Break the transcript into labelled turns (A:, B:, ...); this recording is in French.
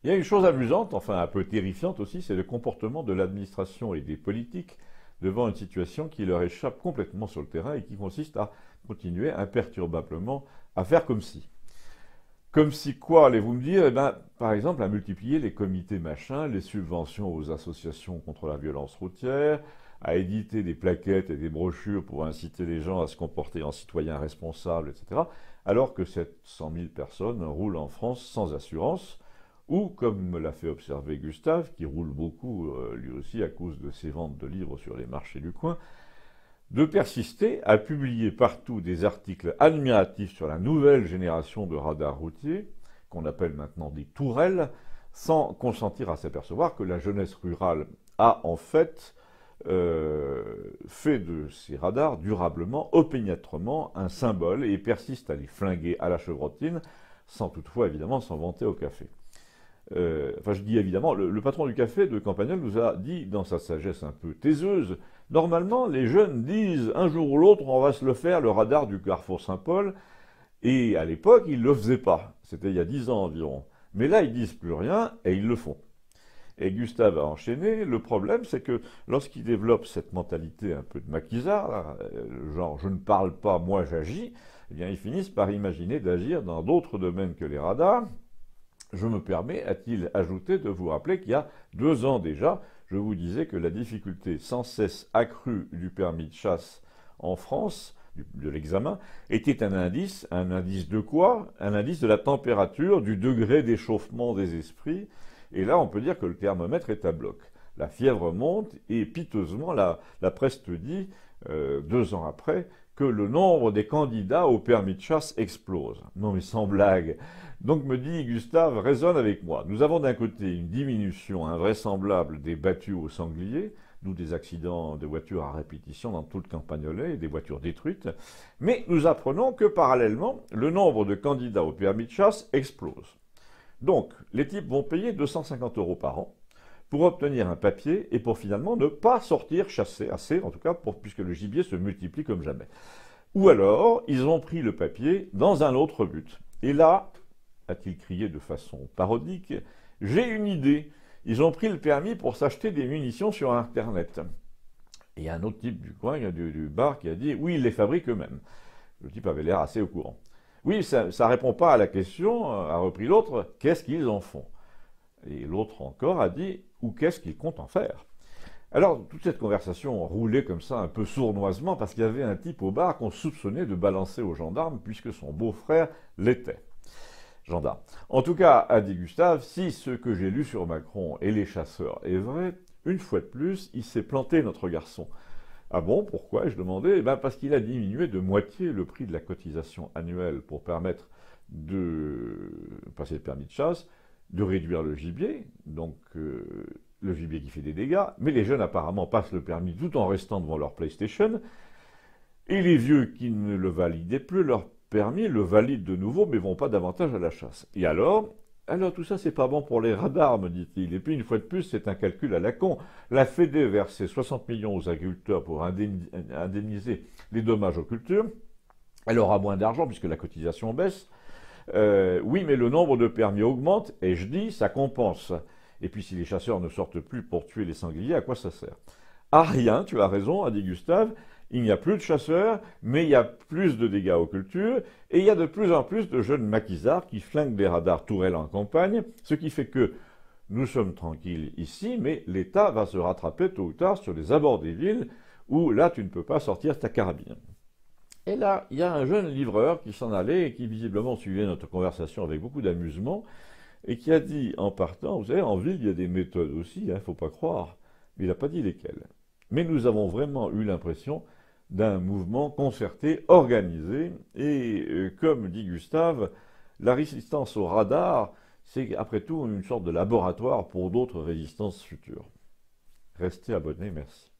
A: Il y a une chose amusante, enfin un peu terrifiante aussi, c'est le comportement de l'administration et des politiques devant une situation qui leur échappe complètement sur le terrain et qui consiste à continuer imperturbablement à faire comme si. Comme si quoi, allez-vous me dire? Eh ben, par exemple, à multiplier les comités machins, les subventions aux associations contre la violence routière, à éditer des plaquettes et des brochures pour inciter les gens à se comporter en citoyens responsables, etc., alors que 700 000 personnes roulent en France sans assurance, ou, comme me l'a fait observer Gustave, qui roule beaucoup lui aussi à cause de ses ventes de livres sur les marchés du coin, de persister à publier partout des articles admiratifs sur la nouvelle génération de radars routiers, qu'on appelle maintenant des tourelles, sans consentir à s'apercevoir que la jeunesse rurale a en fait fait de ces radars durablement, opiniâtrement, un symbole et persiste à les flinguer à la chevrotine, sans toutefois évidemment s'en vanter au café. Enfin, je dis évidemment, le patron du café de Campagnol nous a dit, dans sa sagesse un peu taiseuse, normalement, les jeunes disent un jour ou l'autre, on va se le faire, le radar du Carrefour Saint-Paul. Et à l'époque, ils ne le faisaient pas. C'était il y a 10 ans environ. Mais là, ils disent plus rien et ils le font. Et Gustave a enchaîné. Le problème, c'est que lorsqu'ils développent cette mentalité un peu de maquisard, genre je ne parle pas, moi j'agis, eh bien, ils finissent par imaginer d'agir dans d'autres domaines que les radars. Je me permets, a-t-il ajouté, de vous rappeler qu'il y a 2 ans déjà, je vous disais que la difficulté sans cesse accrue du permis de chasse en France, de l'examen, était un indice de quoi? Un indice de la température, du degré d'échauffement des esprits. Et là, on peut dire que le thermomètre est à bloc. La fièvre monte et piteusement, la presse te dit, 2 ans après, que le nombre des candidats au permis de chasse explose. Non mais sans blague. Donc me dit Gustave, raisonne avec moi. Nous avons d'un côté une diminution invraisemblable des battus au sanglier, d'où des accidents de voitures à répétition dans tout le Campagnolet et des voitures détruites. Mais nous apprenons que parallèlement, le nombre de candidats au permis de chasse explose. Donc, les types vont payer 250 € par an pour obtenir un papier et pour finalement ne pas sortir chasser, assez en tout cas, puisque le gibier se multiplie comme jamais. Ou alors, ils ont pris le papier dans un autre but. Et là, a-t-il crié de façon parodique, j'ai une idée. Ils ont pris le permis pour s'acheter des munitions sur Internet. Et il y a un autre type du coin, du bar, qui a dit, oui, ils les fabriquent eux-mêmes. Le type avait l'air assez au courant. Oui, ça ne répond pas à la question, a repris l'autre, qu'est-ce qu'ils en font? Et l'autre encore a dit, ou qu'est-ce qu'ils comptent en faire? Alors, toute cette conversation roulait comme ça, un peu sournoisement, parce qu'il y avait un type au bar qu'on soupçonnait de balancer aux gendarmes, puisque son beau-frère l'était. Gendarme. En tout cas, a dit Gustave, si ce que j'ai lu sur Macron et les chasseurs est vrai, une fois de plus, il s'est planté, notre garçon. Ah bon, pourquoi? Je demandais. Eh bien, parce qu'il a diminué de moitié le prix de la cotisation annuelle pour permettre de passer le permis de chasse, de réduire le gibier, donc le gibier qui fait des dégâts, mais les jeunes apparemment passent le permis tout en restant devant leur PlayStation, et les vieux qui ne le validaient plus, leur permis le valident de nouveau, mais vont pas davantage à la chasse. Et alors tout ça, c'est pas bon pour les radars, me dit-il. Et puis, une fois de plus, c'est un calcul à la con. La Fédé versait 60 millions aux agriculteurs pour indemniser les dommages aux cultures. Elle aura moins d'argent puisque la cotisation baisse. Oui, mais le nombre de permis augmente, et je dis, ça compense. Et puis, si les chasseurs ne sortent plus pour tuer les sangliers, à quoi ça sert? À rien, tu as raison, a dit Gustave. Il n'y a plus de chasseurs, mais il y a plus de dégâts aux cultures, et il y a de plus en plus de jeunes maquisards qui flinguent des radars tourelles en campagne, ce qui fait que nous sommes tranquilles ici, mais l'État va se rattraper tôt ou tard sur les abords des villes, où là tu ne peux pas sortir ta carabine. Et là, il y a un jeune livreur qui s'en allait et qui visiblement suivait notre conversation avec beaucoup d'amusement, et qui a dit en partant, vous savez, en ville il y a des méthodes aussi, faut pas croire, mais il n'a pas dit lesquelles. Mais nous avons vraiment eu l'impression d'un mouvement concerté, organisé, et comme dit Gustave, la résistance au radar, c'est après tout une sorte de laboratoire pour d'autres résistances futures. Restez abonnés, merci.